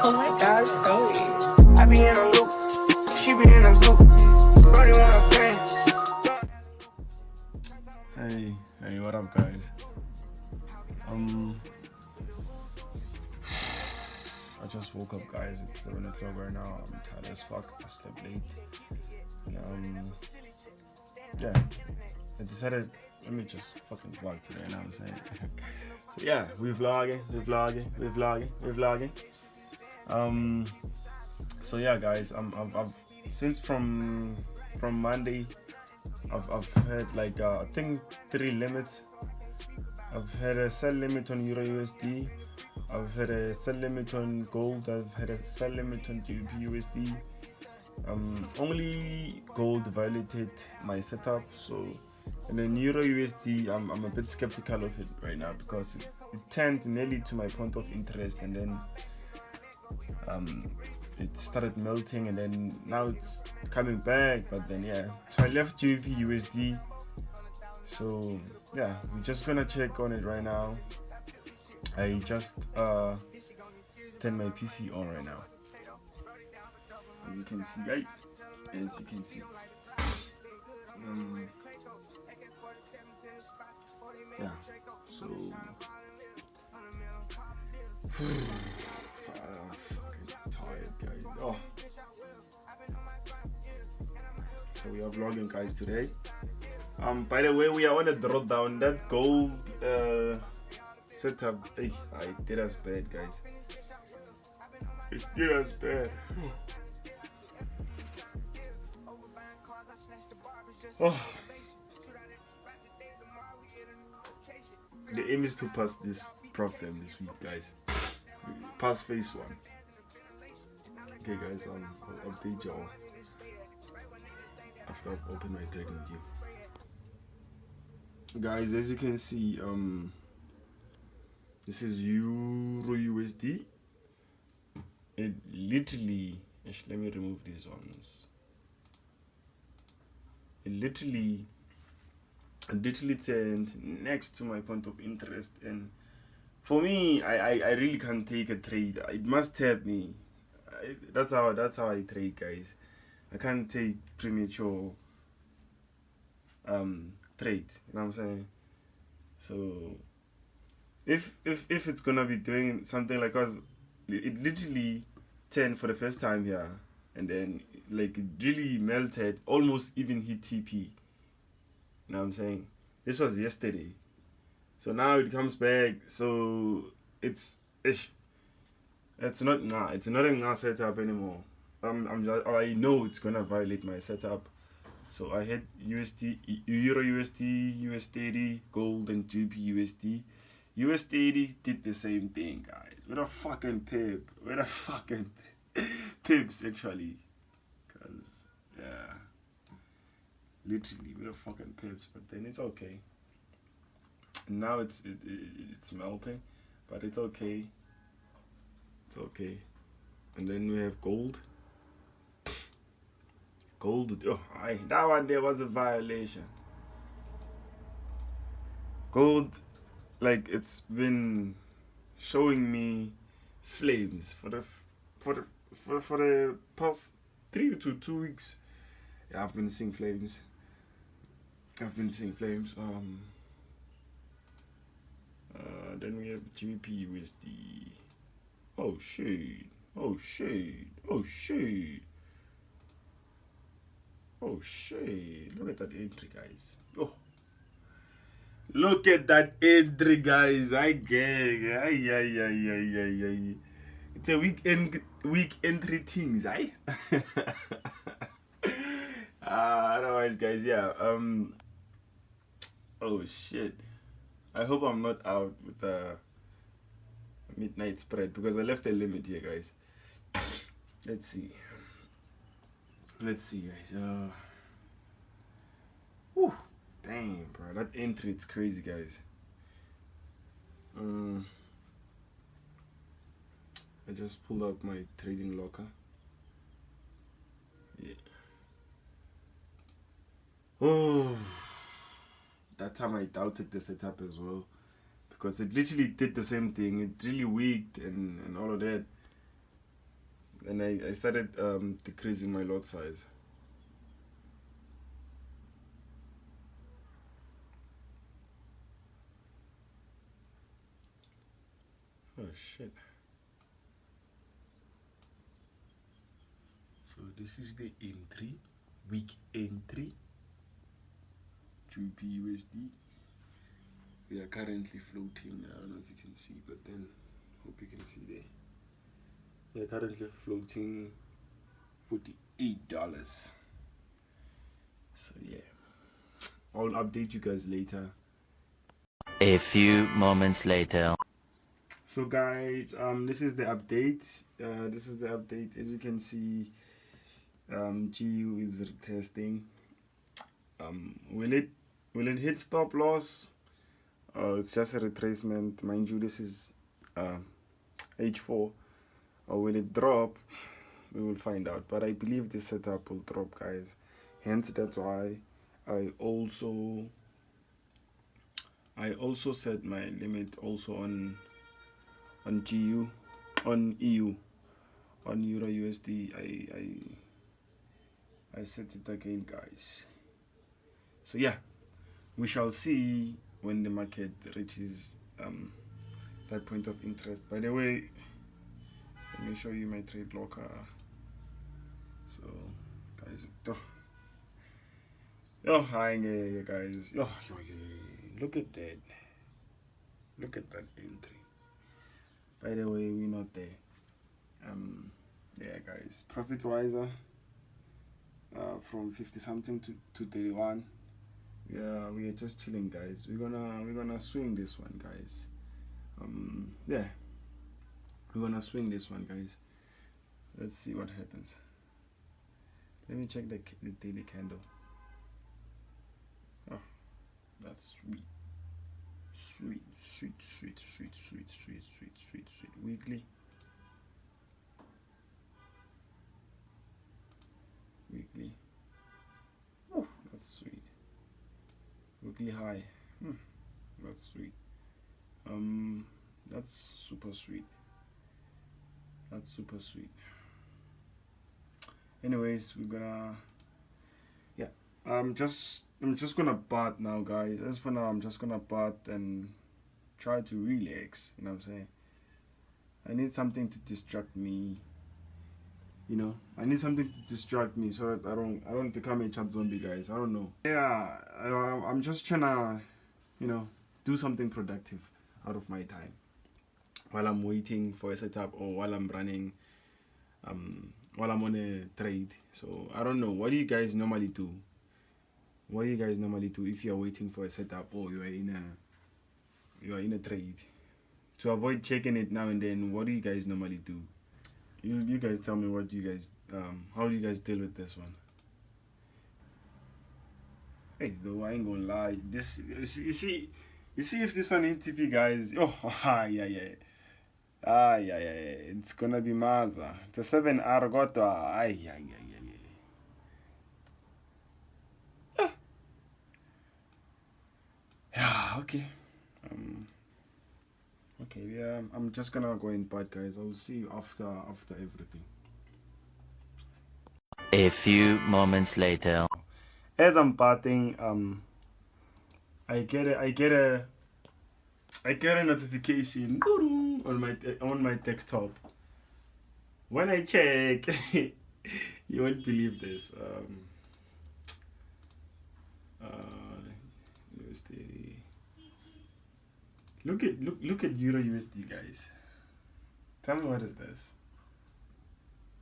Oh my gosh, Welly. I be in a loop, she be in a loop. Brody want a friend. Hey, what up, guys? I just woke up, guys. It's 7 o'clock right now. I'm tired as fuck. I slept late. Yeah. I decided, let me just fucking vlog today. You know what I'm saying? So yeah, we're vlogging. So yeah, guys. I've since from Monday, I've had like I think 3 limits. I've had a sell limit on Euro USD. I've had a sell limit on gold. I've had a sell limit on GBP USD. Only gold violated my setup. So, and then Euro USD, I'm a bit skeptical of it right now because it turned nearly to my point of interest, and then it started melting, and then now it's coming back. But then yeah, so I left GBP USD. So yeah, we're just gonna check on it right now. I just turned my PC on right now. As you can see, guys. As you can see. Yeah. So. I'm fucking tired, guys. Oh. So we are vlogging, guys, today. By the way, we are on a drawdown. That gold setup, I did us bad, guys. It did us bad. Oh. The aim is to pass this problem this week, guys. Pass phase 1. Okay, guys. I'll update y'all after I've opened my trading view. Guys, as you can see, this is Euro USD. It literally, actually, let me remove these ones. It literally turned next to my point of interest, and for me, I really can't take a trade. It must hurt me. That's how I trade, guys. I can't take premature trade, you know what I'm saying? So if it's gonna be doing something like us, it literally turned for the first time here, and then like it really melted, almost even hit TP, you know what I'm saying? This was yesterday, so now it comes back. So it's not a setup anymore. I know it's gonna violate my setup. So I had USD, Euro USD, US30, gold, and GBP USD. US30 did the same thing, guys. With a fucking pip. With a fucking pips, actually. Because, yeah. Literally, with a fucking pips. But then it's okay. Now it's melting. But it's okay. It's okay. And then we have gold. Gold, that one there was a violation. Gold, like it's been showing me flames for the past 3 to 2 weeks. Yeah, I've been seeing flames. Then we have GBP USD. Oh shit! Oh shit, look at that entry, guys. Oh, look at that entry, guys. It's a weak entry things, otherwise, guys, yeah. Oh shit. I hope I'm not out with the midnight spread because I left a limit here, guys. Let's see, guys. Whew, damn, bro, that entry, it's crazy, guys. I just pulled out my trading locker. Yeah. Oh, that time I doubted the setup as well because it literally did the same thing. It really weaked and all of that. and I started decreasing my lot size. Oh shit. So this is the entry, week entry, GBP/USD. We are currently floating. I don't know if you can see, but then hope you can see there. We are currently floating $48. So yeah, I'll update you guys later. A few moments later. So guys, this is the update. As you can see, GU is retesting. Will it hit stop loss? It's just a retracement, mind you. This is H4. Or will it drop? We will find out. But I believe this setup will drop, guys. Hence, that's why I also set my limit also on GU, on EU, on Euro USD. I set it again, guys. So yeah, we shall see when the market reaches that point of interest. By the way, let me show you my trade locker. So guys, hi guys. Look at that. Look at that entry. By the way, we're not there. Yeah guys, profit wiser from 50 something to 31. Yeah, we are just chilling, guys. We're gonna swing this one, guys. Yeah, we're gonna swing this one, guys. Let's see what happens. Let me check the daily candle. Oh, that's sweet. Sweet. Weekly. Oh, that's sweet. Weekly high. That's sweet. That's super sweet. Anyways, we're gonna, yeah, I'm just gonna bat now, guys. As for now, I'm just gonna bat and try to relax. You know what I'm saying? I need something to distract me. You know, I need something to distract me so that I don't become a chat zombie, guys. I don't know. Yeah, I'm just trying to, you know, do something productive out of my time while I'm waiting for a setup or while I'm running, while I'm on a trade. So I don't know. What do you guys normally do? If you're waiting for a setup or you are in a trade? To avoid checking it now and then, what do you guys normally do? You guys tell me what you guys how do you guys deal with this one? Hey, though, I ain't gonna lie. This you see if this one hit TP, guys. Oh yeah. It's gonna be Maza. It's a 7R gotwa. Yeah, okay. Okay, yeah, I'm just gonna go in bed, guys. I'll see you after everything. A few moments later. As I'm parting, I get a notification on my desktop. When I check, you won't believe this. USD. Look at Euro USD, guys. Tell me what is this?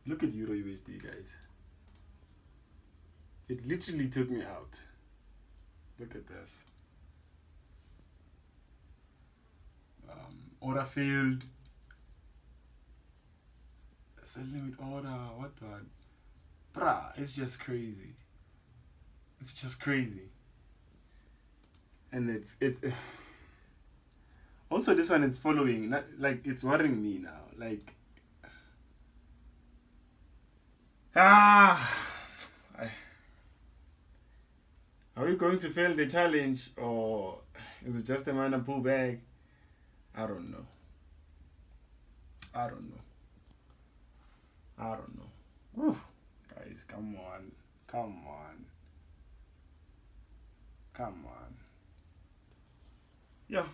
Look at Euro USD, guys. It literally took me out. Look at this. Order failed. Sell limit order. What? Bruh, it's just crazy. And it's also, this one is following. Not, like, it's worrying me now. Like, are we going to fail the challenge, or is it just a minor pullback? I don't know. I don't know. Woo. Guys, come on. Come on. Come on. Yeah.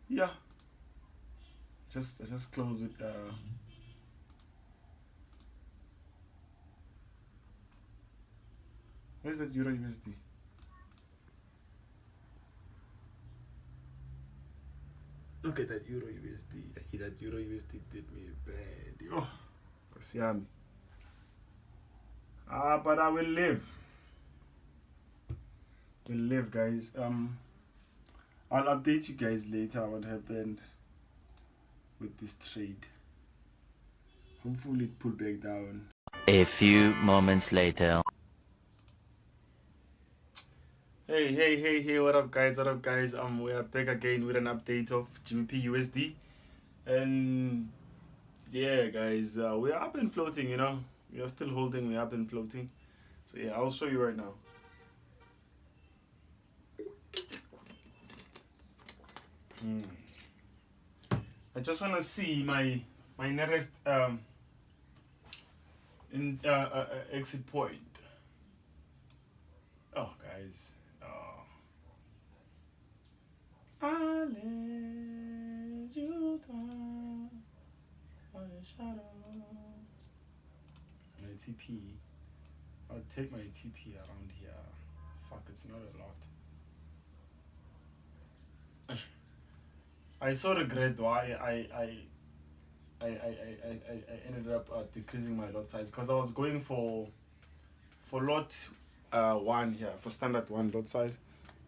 Yeah. Just close with where's that Euro USD? Look at that Euro USD. That Euro USD did me bad. Oh, Kosiami. But I will live. We'll live, guys. I'll update you guys later what happened with this trade. Hopefully it pulled back down. A few moments later. Hey, what up guys? We are back again with an update of GBP USD. And yeah guys, we're up and floating, you know. We are still holding, we're up and floating. So yeah, I'll show you right now. I just want to see my nearest exit point. Oh guys, I let you down by a shadow. My TP, I'll take my TP around here. Fuck, it's not a lot. I so regret why I ended up decreasing my lot size, because I was going for lot 1 here, for standard 1 lot size.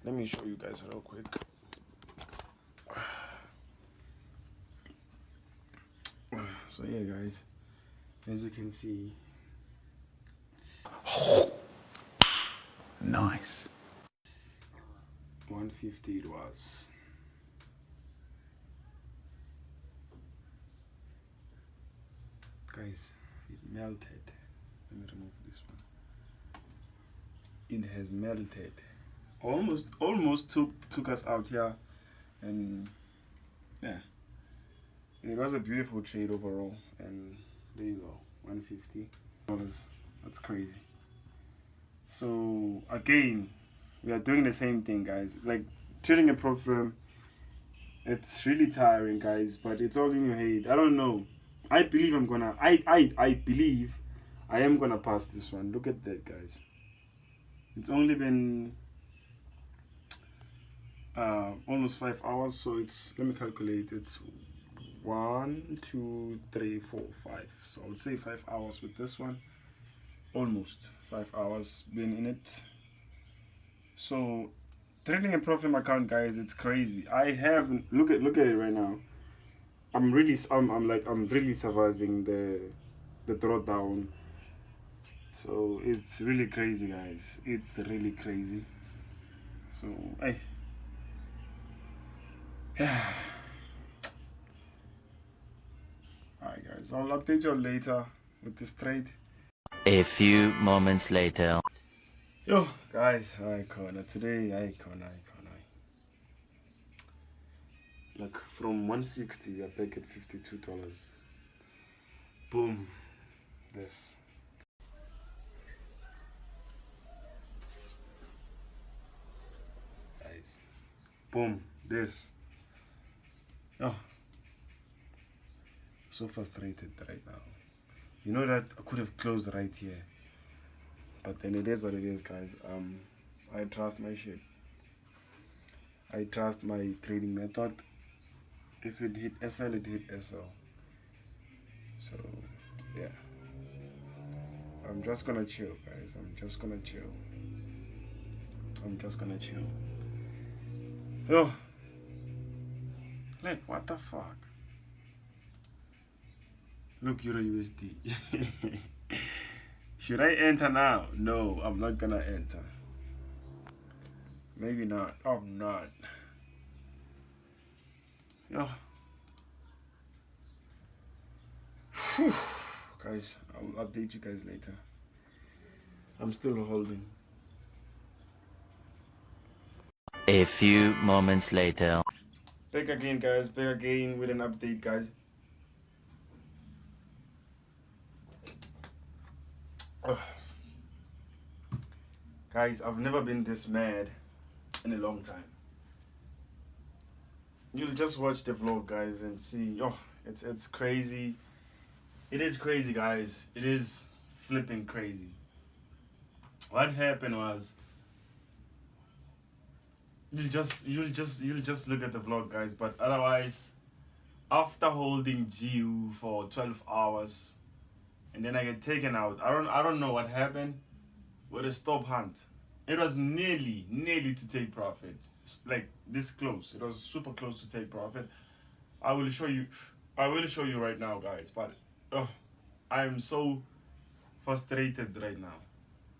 Let me show you guys real quick. So yeah guys, as you can see, Nice. 150 it was. Guys, it melted. Let me remove this one. It has melted. Almost took us out here, and yeah, it was a beautiful trade overall. And there you go, $150. That's crazy. So again, we are doing the same thing, guys. Like trading a prop firm, it's really tiring, guys. But it's all in your head. I don't know. I believe I'm gonna. I believe I am gonna pass this one. Look at that, guys. It's only been almost 5 hours, so it's, let me calculate. It's 1, 2, 3, 4, 5. So I would say 5 hours with this one. Almost 5 hours being in it. So trading a prop firm account, guys, it's crazy. I have look at it right now. I'm really surviving the drawdown. So it's really crazy, guys. It's really crazy. So hey, yeah. Alright guys, I'll update you later with this trade. A few moments later. Yo guys, icon today, icon. Look, from 160 we are back at $52. Boom. This. Guys. Boom. This. Oh. So frustrated right now. You know that I could have closed right here. But then it is what it is, guys. I trust my shit. I trust my trading method. If it hit SL, it hit SL. So, yeah. I'm just gonna chill, guys. I'm just gonna chill. Oh. Like, what the fuck? Look, Euro USD. Should I enter now? No, I'm not gonna enter. Maybe not. I'm not. Yo. Whew. Guys, I'll update you guys later. I'm still holding. A few moments later. Back again, guys. Back again with an update, guys. Guys, I've never been this mad in a long time. You'll just watch the vlog, guys, and see. Oh, it's crazy. It is crazy, guys. It is flipping crazy. What happened was, you'll just look at the vlog, guys. But otherwise, after holding GU for 12 hours, and then I get taken out. I don't know what happened with a stop hunt. It was nearly to take profit. Like this close. It was super close to take profit. I will show you right now, guys. But I'm so frustrated right now.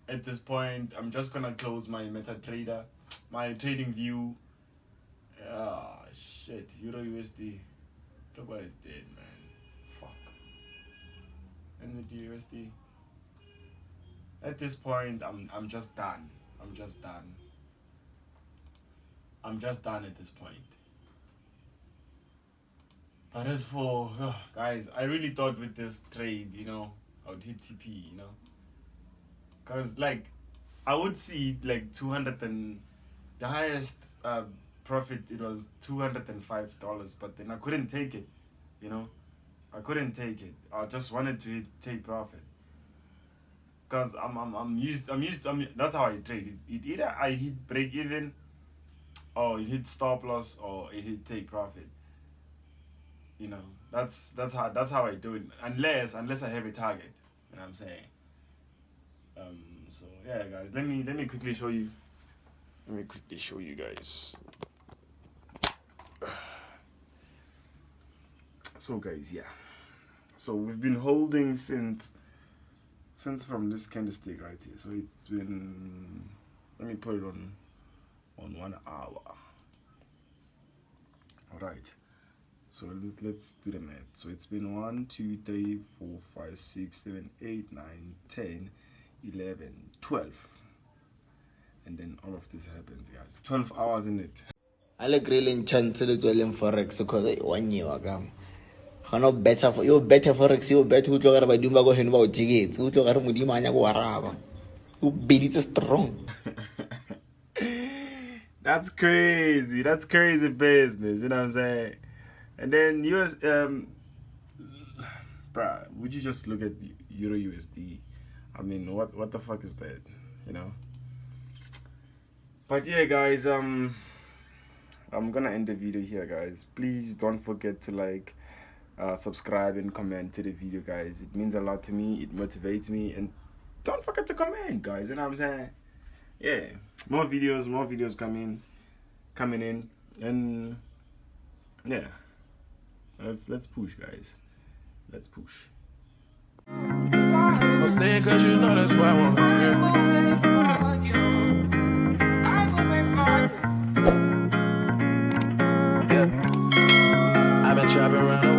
At this point, I'm just gonna close my MetaTrader, my trading view. Ah, shit, Euro USD. Look what it did, man. Fuck. NZD USD. At this point, I'm just done. I'm just done at this point. But as for guys, I really thought with this trade, I would hit TP, cause like I would see like 200 and the highest profit, it was $205, but then I couldn't take it, I couldn't take it. I just wanted to take profit. Cause I'm used. That's how I trade. It either I hit break even, or it hit stop loss, or it hit take profit. That's how I do it. Unless I have a target. You know what I'm saying? So yeah, guys. Let me quickly show you. Let me quickly show you guys. So guys, yeah. So we've been holding since from this candlestick right here. So it's been, let me put it on 1 hour. All right. So let's do the math. So it's been 1, 2, 3, 4, 5, 6, 7, 8, 9, 10, 11, 12. And then all of this happens, guys. 12 hours in it. I like really chance to do forex because 1 year ago. Better for you, better forex, you better who look at Duma go and about jiggets, who look at Mudimania go araba. You beat it strong. That's crazy. That's crazy business, you know what I'm saying? And then US bruh, would you just look at Euro USD? I mean, what the fuck is that? But yeah, guys, I'm gonna end the video here, guys. Please don't forget to like, subscribe and comment to the video, guys. It means a lot to me. It motivates me. And don't forget to comment, guys. You know what I'm saying? Yeah, more videos coming in. And yeah, let's push, guys. Let's push. I'm saying 'cause you know that's why I want I've been trapping around the